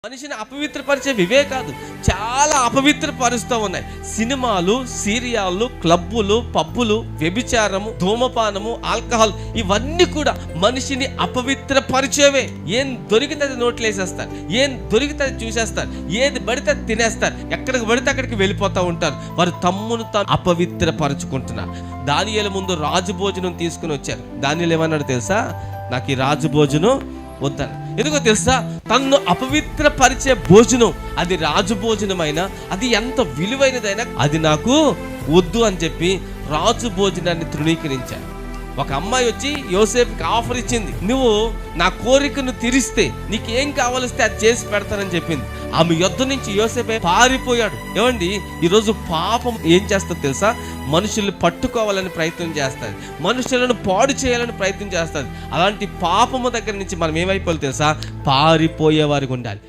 మనిషిని అపవిత్రపరిచే ఇవే కాదు, చాలా అపవిత్రపరుస్తూ ఉన్నాయి. సినిమాలు, సీరియాలు, క్లబ్బులు, పబ్బులు, వ్యభిచారము, ధూమపానము, ఆల్కహాల్, ఇవన్నీ కూడా మనిషిని అపవిత్రపరిచేవే. ఏం దొరికితే అది నోట్లు వేసేస్తారు, ఏం దొరికితే అది చూసేస్తారు, ఏది పడితే అది తినేస్తారు, ఎక్కడికి పడితే అక్కడికి వెళ్ళిపోతూ ఉంటారు. వారు తమ్మును తాను అపవిత్రపరుచుకుంటున్నారు. దానియేలు ముందు రాజు భోజనం తీసుకుని వచ్చారు. దానియేలు ఏమన్నాడు తెలుసా? నాకు ఈ రాజు భోజనం వద్దని. ఎందుకో తెలుసా? తన్ను అపవిత్రపరిచే భోజనం, అది రాజు భోజనమైనా, అది ఎంత విలువైనదైనా అది నాకు వద్దు అని చెప్పి రాజు భోజనాన్ని తృణీకరించాడు. ఒక అమ్మాయి వచ్చి యోసేపుకి ఆఫర్ ఇచ్చింది, నువ్వు నా కోరికను తీరిస్తే నీకేం కావాలిస్తే అది చేసి పెడతానని చెప్పింది. ఆమె యొద్ద నుంచి యోసేపే పారిపోయాడు. ఏమండి, ఈరోజు పాపం ఏం చేస్తుంది తెలుసా? మనుషుల్ని పట్టుకోవాలని ప్రయత్నం చేస్తుంది, మనుషులను పాడు చేయాలని ప్రయత్నం చేస్తుంది. అలాంటి పాపము దగ్గర నుంచి మనం ఏమైపోవాలి తెలుసా? పారిపోయే వారికి ఉండాలి.